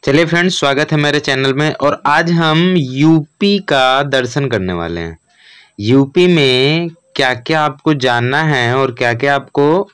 चलिए फ्रेंड्स, स्वागत है मेरे चैनल में। और आज हम यूपी का दर्शन करने वाले हैं। यूपी में क्या क्या आपको जानना है और क्या क्या आपको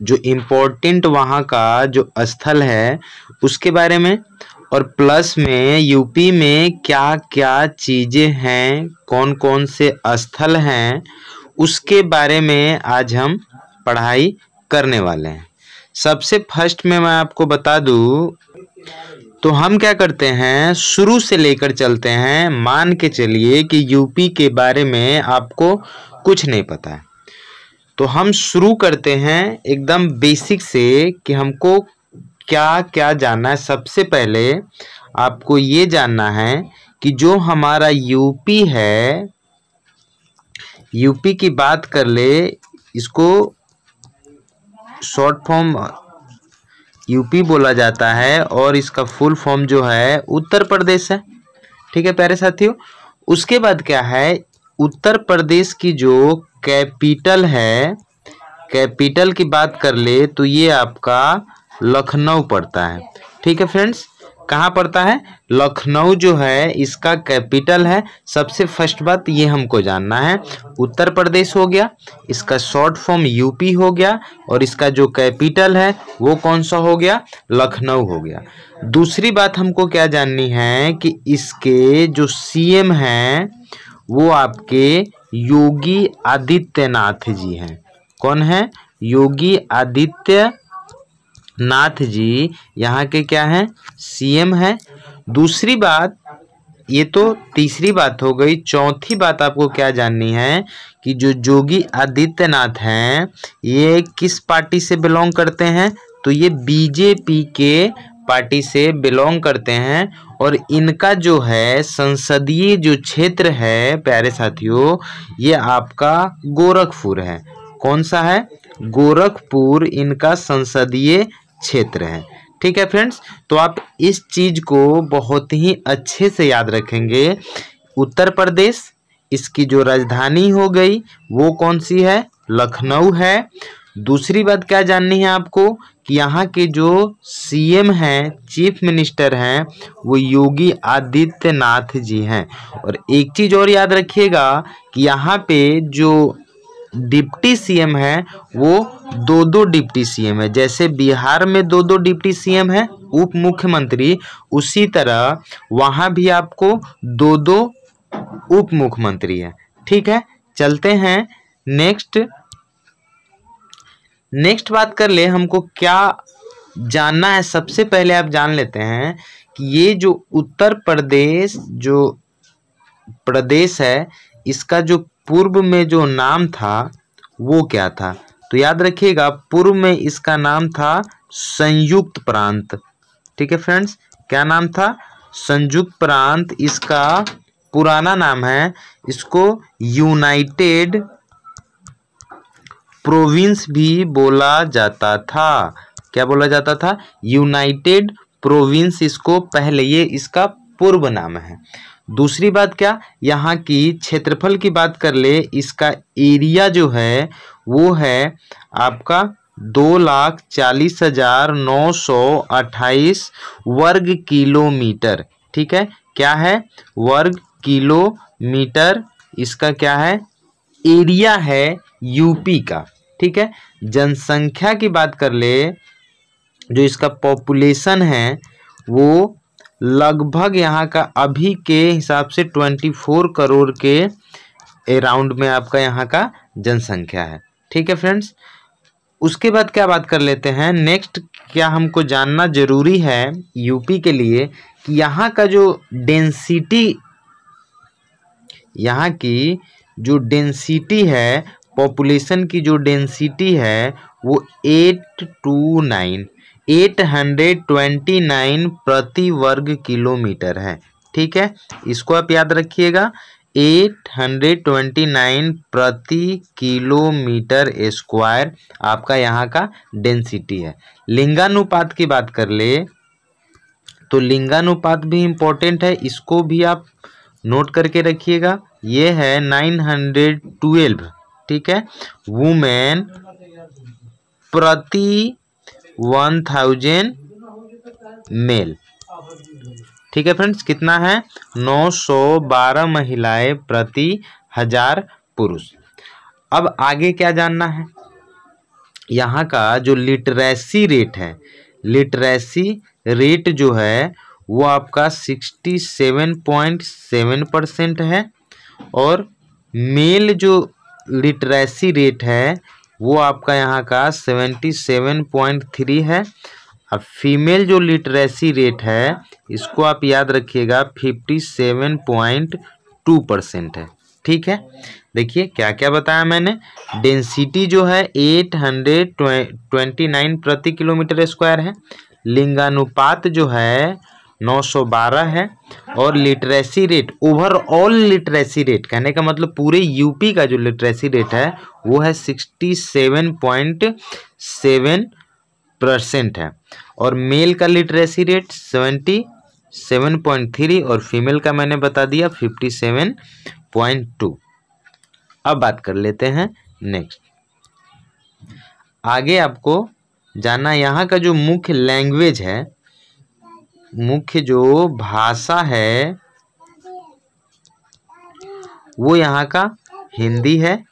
जो इम्पोर्टेंट वहाँ का जो स्थल है उसके बारे में, और प्लस में यूपी में क्या क्या चीज़ें हैं, कौन कौन से स्थल हैं, उसके बारे में आज हम पढ़ाई करने वाले हैं। सबसे फर्स्ट में मैं आपको बता दूं, तो हम क्या करते हैं, शुरू से लेकर चलते हैं। मान के चलिए कि यूपी के बारे में आपको कुछ नहीं पता है, तो हम शुरू करते हैं एकदम बेसिक से कि हमको क्या क्या जानना है। सबसे पहले आपको ये जानना है कि जो हमारा यूपी है, यूपी की बात कर ले, इसको शॉर्ट फॉर्म यूपी बोला जाता है और इसका फुल फॉर्म जो है उत्तर प्रदेश है। ठीक है प्यारे साथियों। उसके बाद क्या है, उत्तर प्रदेश की जो कैपिटल है, कैपिटल की बात कर ले तो ये आपका लखनऊ पड़ता है। ठीक है फ्रेंड्स, कहाँ पड़ता है? लखनऊ जो है इसका कैपिटल है। सबसे फर्स्ट बात ये हमको जानना है, उत्तर प्रदेश हो गया, इसका शॉर्ट फॉर्म यूपी हो गया, और इसका जो कैपिटल है वो कौन सा हो गया? लखनऊ हो गया। दूसरी बात हमको क्या जाननी है कि इसके जो सीएम हैं वो आपके योगी आदित्यनाथ जी हैं। कौन है? योगी आदित्यनाथ जी यहाँ के क्या हैं? सीएम है। दूसरी बात, ये तो तीसरी बात हो गई। चौथी बात आपको क्या जाननी है कि जो योगी आदित्यनाथ हैं ये किस पार्टी से बिलोंग करते हैं? तो ये बीजेपी के पार्टी से बिलोंग करते हैं। और इनका जो है संसदीय जो क्षेत्र है प्यारे साथियों, ये आपका गोरखपुर है। कौन सा है? गोरखपुर इनका संसदीय क्षेत्र है। ठीक है फ्रेंड्स, तो आप इस चीज को बहुत ही अच्छे से याद रखेंगे। उत्तर प्रदेश, इसकी जो राजधानी हो गई वो कौन सी है? लखनऊ है। दूसरी बात क्या जाननी है आपको कि यहाँ के जो सीएम हैं, चीफ मिनिस्टर हैं, वो योगी आदित्यनाथ जी हैं। और एक चीज और याद रखिएगा कि यहाँ पे जो डिप्टी सीएम है वो दो दो डिप्टी सीएम है। जैसे बिहार में दो दो डिप्टी सीएम है, उप मुख्यमंत्री, उसी तरह वहां भी आपको दो दो उप मुख्यमंत्री है। ठीक है, चलते हैं नेक्स्ट बात कर ले। हमको क्या जानना है? सबसे पहले आप जान लेते हैं कि ये जो उत्तर प्रदेश जो प्रदेश है, इसका जो पूर्व में जो नाम था वो क्या था? तो याद रखिएगा, पूर्व में इसका नाम था संयुक्त प्रांत। ठीक है फ्रेंड्स, क्या नाम था? संयुक्त प्रांत। इसका पुराना नाम है, इसको यूनाइटेड प्रोविंस भी बोला जाता था। क्या बोला जाता था? यूनाइटेड प्रोविंस इसको पहले, ये इसका पूर्व नाम है। दूसरी बात क्या, यहाँ की क्षेत्रफल की बात कर ले, इसका एरिया जो है वो है आपका 2,40,928 वर्ग किलोमीटर। ठीक है, क्या है? वर्ग किलोमीटर इसका क्या है? एरिया है यूपी का। ठीक है, जनसंख्या की बात कर ले, जो इसका पॉपुलेशन है वो लगभग यहाँ का अभी के हिसाब से 24 करोड़ के अराउंड में आपका यहाँ का जनसंख्या है। ठीक है फ्रेंड्स, उसके बाद क्या बात कर लेते हैं, नेक्स्ट क्या हमको जानना जरूरी है यूपी के लिए कि यहाँ का जो डेंसिटी, यहाँ की जो डेंसिटी है, पॉपुलेशन की जो डेंसिटी है वो 829 प्रति वर्ग किलोमीटर है। ठीक है, इसको आप याद रखिएगा, 829 प्रति किलोमीटर स्क्वायर आपका यहाँ का डेंसिटी है। लिंगानुपात की बात कर ले तो लिंगानुपात भी इम्पोर्टेंट है, इसको भी आप नोट करके रखिएगा। ये है 912। ठीक है, वुमेन प्रति 1000 मेल। ठीक है फ्रेंड्स, कितना है? 912 महिलाएं प्रति 1000 पुरुष। अब आगे क्या जानना है? यहाँ का जो लिटरेसी रेट है, लिटरेसी रेट जो है वो आपका 67.7% है, और मेल जो लिटरेसी रेट है वो आपका यहाँ का 77.3 है। अब फीमेल जो लिटरेसी रेट है इसको आप याद रखिएगा 57.2% है। ठीक है, देखिए क्या क्या बताया मैंने। डेंसिटी जो है 829 प्रति किलोमीटर स्क्वायर है, लिंगानुपात जो है 912 है, और literacy rate, overall literacy rate कहने का मतलब पूरे यूपी का जो लिटरेसी रेट है वो है 67.7% है, और मेल का लिटरेसी रेट 77.3 और फीमेल का मैंने बता दिया 57.2। अब बात कर लेते हैं नेक्स्ट। आगे आपको जानना यहाँ का जो मुख्य लैंग्वेज है, मुख्य जो भाषा है वो यहाँ का हिंदी है,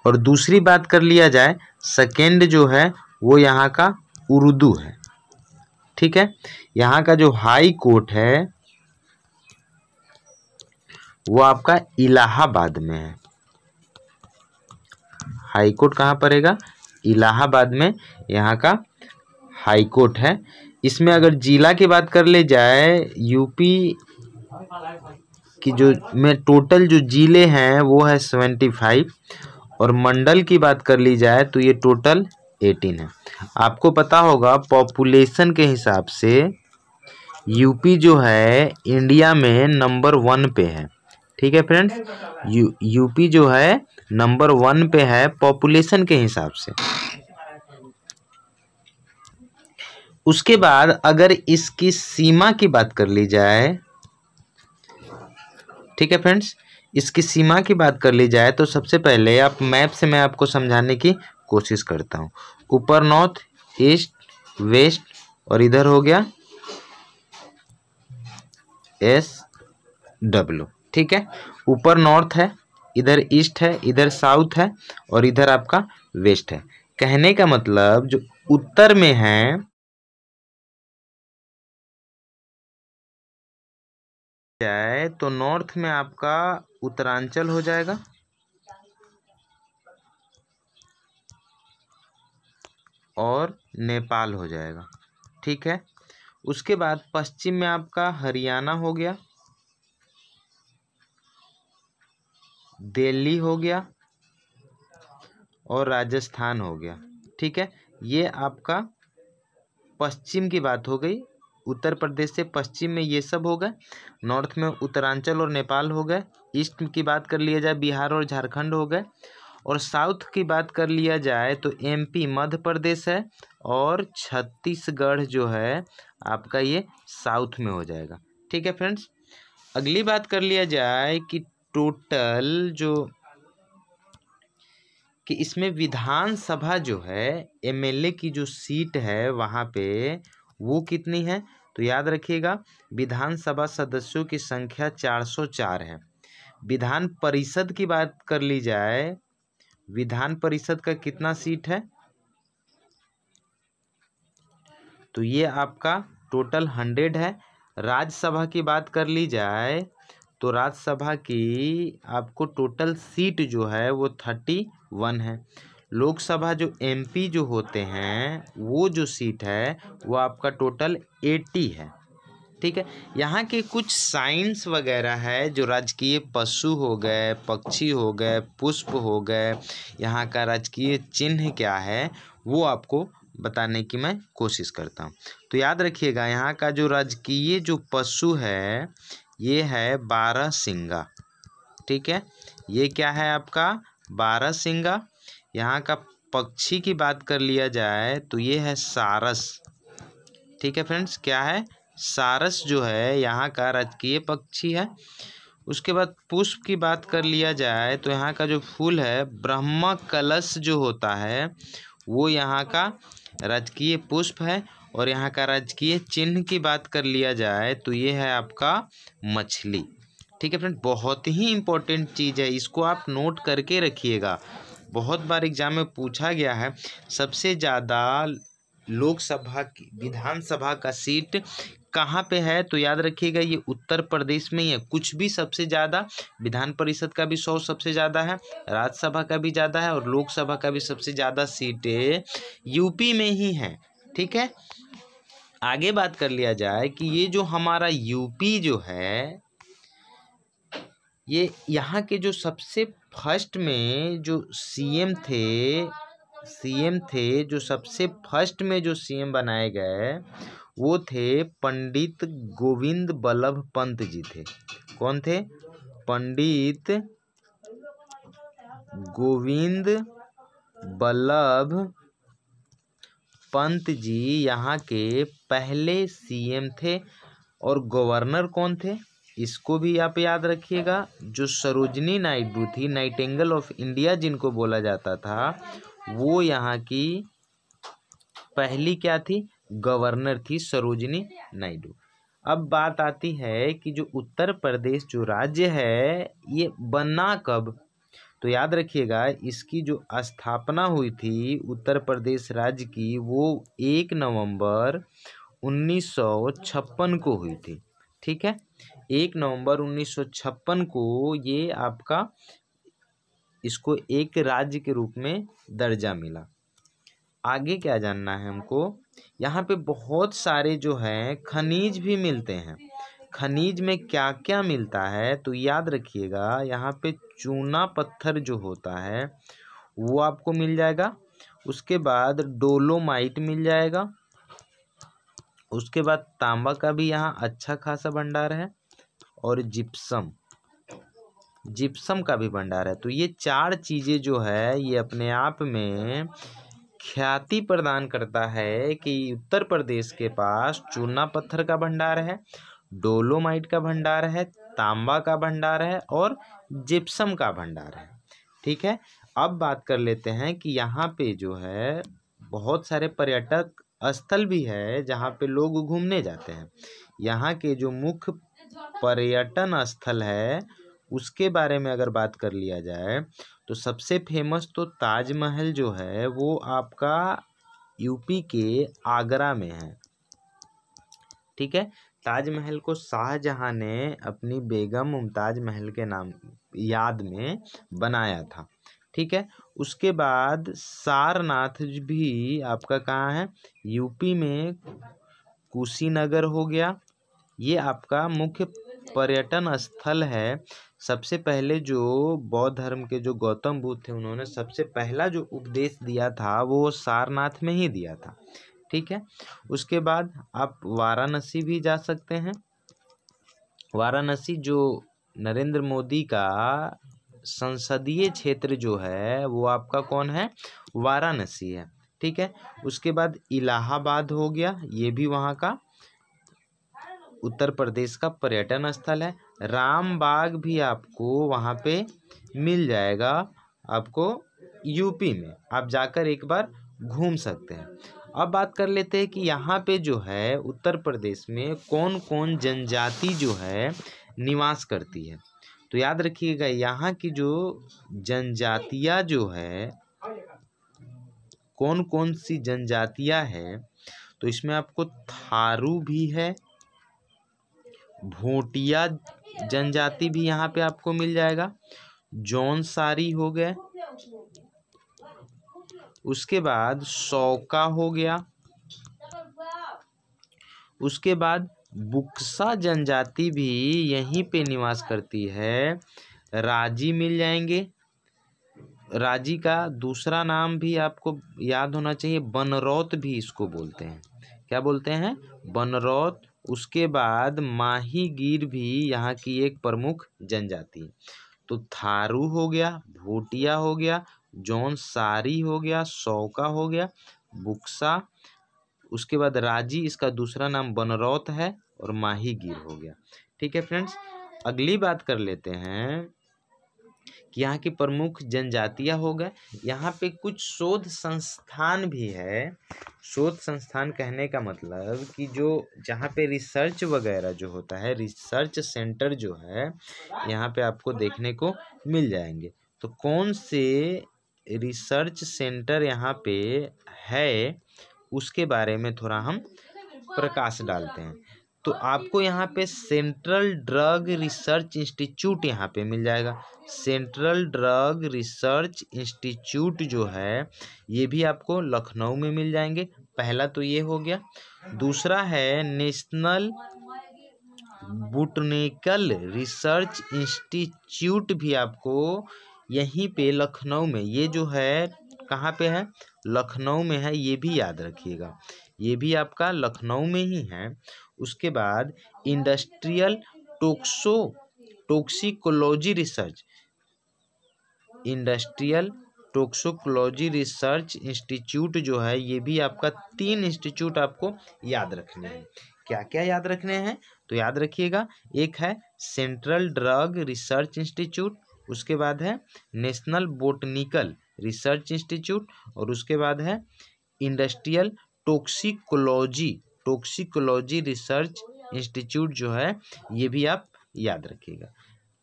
और दूसरी बात कर लिया जाए सेकेंड जो है वो यहाँ का उर्दू है। ठीक है, यहाँ का जो हाई कोर्ट है वो आपका इलाहाबाद में है। हाई कोर्ट कहाँ पड़ेगा? इलाहाबाद में यहाँ का हाई कोर्ट है। इसमें अगर जिला की बात कर ले जाए, यूपी की जो में टोटल जो जिले हैं वो है 75, और मंडल की बात कर ली जाए तो ये टोटल 18 है। आपको पता होगा पॉपुलेशन के हिसाब से यूपी जो है इंडिया में नंबर 1 पे है। ठीक है फ्रेंड्स, यूपी जो है नंबर 1 पे है पॉपुलेशन के हिसाब से। उसके बाद अगर इसकी सीमा की बात कर ली जाए, ठीक है फ्रेंड्स, इसकी सीमा की बात कर ली जाए तो सबसे पहले आप मैप से मैं आपको समझाने की कोशिश करता हूँ। ऊपर नॉर्थ, ईस्ट, वेस्ट, और इधर हो गया SW। ठीक है, ऊपर नॉर्थ है, इधर ईस्ट है, इधर साउथ है, और इधर आपका वेस्ट है। कहने का मतलब जो उत्तर में है जाए तो नॉर्थ में आपका उत्तरांचल हो जाएगा, और नेपाल हो जाएगा। ठीक है, उसके बाद पश्चिम में आपका हरियाणा हो गया, दिल्ली हो गया, और राजस्थान हो गया। ठीक है, ये आपका पश्चिम की बात हो गई। उत्तर प्रदेश से पश्चिम में ये सब हो गए। नॉर्थ में उत्तरांचल और नेपाल हो गए। ईस्ट की बात कर लिया जाए बिहार और झारखंड हो गए, और साउथ की बात कर लिया जाए तो MP मध्य प्रदेश है, और छत्तीसगढ़ जो है आपका ये साउथ में हो जाएगा। ठीक है फ्रेंड्स, अगली बात कर लिया जाए कि टोटल जो कि इसमें विधानसभा जो है MLA की जो सीट है वहाँ पे वो कितनी है, तो याद रखिएगा विधानसभा सदस्यों की संख्या 404 है। विधान परिषद की बात कर ली जाए, विधान परिषद का कितना सीट है, तो ये आपका टोटल 100 है। राज्यसभा की बात कर ली जाए तो राज्यसभा की आपको टोटल सीट जो है वो 31 है। लोकसभा जो MP जो होते हैं वो जो सीट है वो आपका टोटल 80 है। ठीक है, यहाँ के कुछ साइंस वगैरह है, जो राजकीय पशु हो गए, पक्षी हो गए, पुष्प हो गए, यहाँ का राजकीय चिन्ह क्या है वो आपको बताने की मैं कोशिश करता हूँ। तो याद रखिएगा यहाँ का जो राजकीय जो पशु है ये है बारहसिंगा। ठीक है, ये क्या है आपका बारहसिंगा। यहाँ का पक्षी की बात कर लिया जाए तो ये है सारस। ठीक है फ्रेंड्स, क्या है, सारस जो है यहाँ का राजकीय पक्षी है। उसके बाद पुष्प की बात कर लिया जाए तो यहाँ का जो फूल है ब्रह्म कलश जो होता है वो यहाँ का राजकीय पुष्प है। और यहाँ का राजकीय चिन्ह की बात कर लिया जाए तो ये है आपका मछली। ठीक है फ्रेंड, बहुत ही इम्पोर्टेंट चीज़ है, इसको आप नोट करके रखिएगा। बहुत बार एग्जाम में पूछा गया है सबसे ज़्यादा लोकसभा की विधानसभा का सीट कहाँ पे है, तो याद रखिएगा ये उत्तर प्रदेश में ही है। कुछ भी सबसे ज़्यादा, विधान परिषद का भी 100 सबसे ज़्यादा है, राज्यसभा का भी ज़्यादा है और लोकसभा का भी सबसे ज़्यादा सीटें यूपी में ही हैं। ठीक है, आगे बात कर लिया जाए कि ये जो हमारा यूपी जो है, ये यहाँ के जो सबसे फर्स्ट में जो सीएम थे, जो सबसे फर्स्ट में जो सीएम बनाए गए वो थे पंडित गोविंद बल्लभ पंत जी थे। कौन थे? पंडित गोविंद बल्लभ पंत जी यहाँ के पहले सीएम थे। और गवर्नर कौन थे, इसको भी आप याद रखिएगा, जो सरोजनी नायडू थी, नाइटिंगेल ऑफ इंडिया जिनको बोला जाता था, वो यहाँ की पहली क्या थी, गवर्नर थी, सरोजनी नायडू। अब बात आती है कि जो उत्तर प्रदेश जो राज्य है ये बना कब, तो याद रखिएगा इसकी जो स्थापना हुई थी उत्तर प्रदेश राज्य की, वो 1 नवंबर 1956 को हुई थी। ठीक है, 1 नवंबर 1956 को ये आपका इसको एक राज्य के रूप में दर्जा मिला। आगे क्या जानना है हमको, यहाँ पे बहुत सारे जो हैं खनिज भी मिलते हैं। खनिज में क्या क्या मिलता है, तो याद रखिएगा यहाँ पे चूना पत्थर जो होता है वो आपको मिल जाएगा। उसके बाद डोलोमाइट मिल जाएगा। उसके बाद तांबा का भी यहाँ अच्छा खासा भंडार है और जिप्सम का भी भंडार है। तो ये 4 चीज़ें जो है ये अपने आप में ख्याति प्रदान करता है कि उत्तर प्रदेश के पास चूना पत्थर का भंडार है, डोलोमाइट का भंडार है, तांबा का भंडार है और जिप्सम का भंडार है। ठीक है, अब बात कर लेते हैं कि यहाँ पे जो है बहुत सारे पर्यटक स्थल भी है जहाँ पे लोग घूमने जाते हैं। यहाँ के जो मुख्य पर्यटन स्थल है उसके बारे में अगर बात कर लिया जाए तो सबसे फेमस तो ताजमहल जो है वो आपका यूपी के आगरा में है। ठीक है, ताजमहल को शाहजहां ने अपनी बेगम मुमताज महल के नाम याद में बनाया था। ठीक है, उसके बाद सारनाथ भी आपका कहाँ है, यूपी में कुशीनगर हो गया। ये आपका मुख्य पर्यटन स्थल है। सबसे पहले जो बौद्ध धर्म के जो गौतम बुद्ध थे उन्होंने सबसे पहला जो उपदेश दिया था वो सारनाथ में ही दिया था। ठीक है, उसके बाद आप वाराणसी भी जा सकते हैं। वाराणसी जो नरेंद्र मोदी का संसदीय क्षेत्र जो है वो आपका कौन है, वाराणसी है। ठीक है, उसके बाद इलाहाबाद हो गया, ये भी वहाँ का उत्तर प्रदेश का पर्यटन स्थल है। रामबाग भी आपको वहाँ पे मिल जाएगा, आपको यूपी में, आप जाकर एक बार घूम सकते हैं। अब बात कर लेते हैं कि यहाँ पे जो है उत्तर प्रदेश में कौन कौन जनजाति जो है निवास करती है। तो याद रखिएगा यहाँ की जो जनजातियाँ जो है, कौन कौन सी जनजातियाँ हैं, तो इसमें आपको थारू भी है, भोटिया जनजाति भी यहाँ पे आपको मिल जाएगा, जौनसारी हो गए, उसके बाद सौका हो गया, उसके बाद बुक्सा जनजाति भी यहीं पे निवास करती है, राजी मिल जाएंगे। राजी का दूसरा नाम भी आपको याद होना चाहिए, बनरौत भी इसको बोलते हैं। क्या बोलते हैं, बनरौत। उसके बाद माहीगीर भी यहाँ की एक प्रमुख जनजाति है। तो थारू हो गया, भोटिया हो गया, जौनसारी हो गया, सौका हो गया, बुक्सा, उसके बाद राजी, इसका दूसरा नाम बनरौत है, और माहीगीर हो गया। ठीक है फ्रेंड्स, अगली बात कर लेते हैं कि यहाँ की प्रमुख जनजातियाँ हो गए। यहाँ पे कुछ शोध संस्थान भी है। शोध संस्थान कहने का मतलब कि जो जहाँ पे रिसर्च वगैरह जो होता है, रिसर्च सेंटर जो है यहाँ पे आपको देखने को मिल जाएंगे। तो कौन से रिसर्च सेंटर यहाँ पे है उसके बारे में थोड़ा हम प्रकाश डालते हैं। तो आपको यहाँ पे सेंट्रल ड्रग रिसर्च इंस्टीट्यूट यहाँ पे मिल जाएगा। सेंट्रल ड्रग रिसर्च इंस्टीट्यूट जो है ये भी आपको लखनऊ में मिल जाएंगे। पहला तो ये हो गया। दूसरा है नेशनल बोटनिकल रिसर्च इंस्टीट्यूट भी आपको यहीं पे लखनऊ में, ये जो है कहाँ पे है, लखनऊ में है, ये भी याद रखिएगा, ये भी आपका लखनऊ में ही है। उसके बाद industrial toxicology research, industrial toxicology research institute जो है ये भी आपका 3 इंस्टीट्यूट आपको याद रखने हैं। क्या क्या याद रखने हैं तो याद रखिएगा, एक है सेंट्रल ड्रग रिसर्च इंस्टीट्यूट, उसके बाद है नेशनल बोटनिकल रिसर्च इंस्टीट्यूट, और उसके बाद है इंडस्ट्रियल टॉक्सिकोलॉजी रिसर्च इंस्टीट्यूट जो है ये भी आप याद रखिएगा।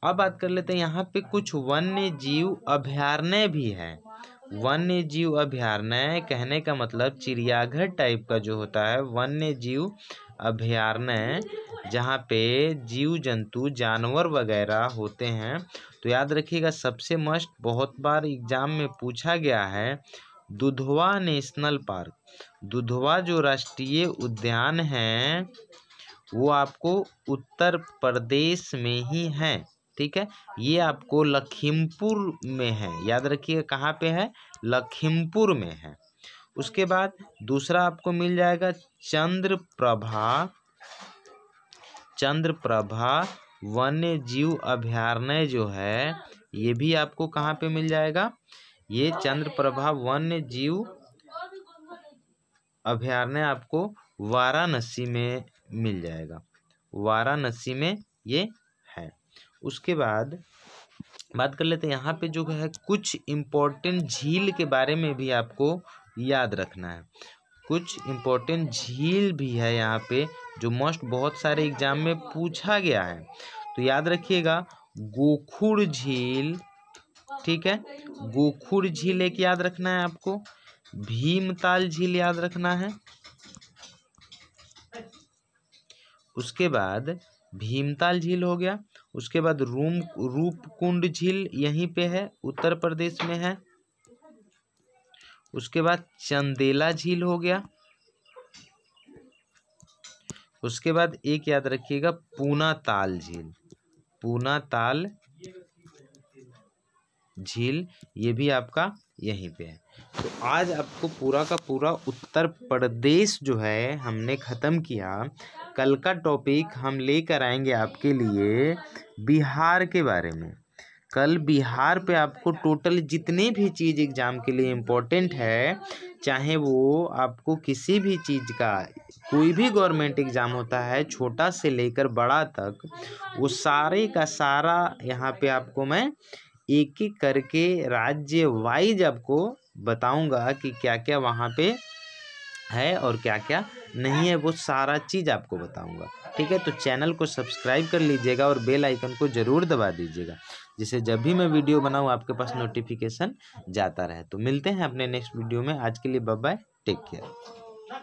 अब बात कर लेते हैं, यहाँ पे कुछ वन्य जीव अभयारण्य भी है। वन्य जीव अभयारण्य कहने का मतलब चिड़ियाघर टाइप का जो होता है वन्य जीव अभयारण्य, जहाँ पे जीव जंतु जानवर वगैरह होते हैं। तो याद रखिएगा, सबसे मस्ट बहुत बार एग्जाम में पूछा गया है दुधवा नेशनल पार्क। दुधवा जो राष्ट्रीय उद्यान है वो आपको उत्तर प्रदेश में ही है, ठीक है। ये आपको लखीमपुर में है, याद रखिए कहाँ पे है, लखीमपुर में है। उसके बाद दूसरा आपको मिल जाएगा चंद्रप्रभा वन्य जीव अभयारण्य जो है ये भी आपको कहाँ पे मिल जाएगा, ये चंद्रप्रभा वन्य जीव अभयारण्य आपको वाराणसी में मिल जाएगा, वाराणसी में ये है। उसके बाद बात कर लेते हैं, यहाँ पे जो है कुछ इम्पोर्टेंट झील के बारे में भी आपको याद रखना है। कुछ इम्पोर्टेंट झील भी है यहाँ पे जो मोस्ट बहुत सारे एग्जाम में पूछा गया है। तो याद रखिएगा गोखुर झील, ठीक है, गोखुर झील एक याद रखना है आपको, भीमताल झील याद रखना है। उसके बाद भीमताल झील हो गया। उसके बाद रूपकुंड झील यहीं पे है, उत्तर प्रदेश में है। उसके बाद चंदेला झील हो गया। उसके बाद एक याद रखिएगा पूना ताल झील, पूना ताल झील ये भी आपका यहीं पे है। तो आज आपको पूरा का पूरा उत्तर प्रदेश जो है हमने ख़त्म किया। कल का टॉपिक हम लेकर आएंगे आपके लिए बिहार के बारे में। कल बिहार पे आपको टोटल जितने भी चीज़ एग्ज़ाम के लिए इम्पोर्टेंट है, चाहे वो आपको किसी भी चीज़ का कोई भी गवर्नमेंट एग्ज़ाम होता है छोटा से लेकर बड़ा तक, वो सारे का सारा यहाँ पे आपको मैं एक एक करके राज्य वाइज आपको बताऊंगा कि क्या क्या वहाँ पे है और क्या क्या नहीं है, वो सारा चीज़ आपको बताऊंगा, ठीक है। तो चैनल को सब्सक्राइब कर लीजिएगा और बेल आइकन को ज़रूर दबा दीजिएगा, जिससे जब भी मैं वीडियो बनाऊँ आपके पास नोटिफिकेशन जाता रहे। तो मिलते हैं अपने नेक्स्ट वीडियो में। आज के लिए बाय बाय, टेक केयर।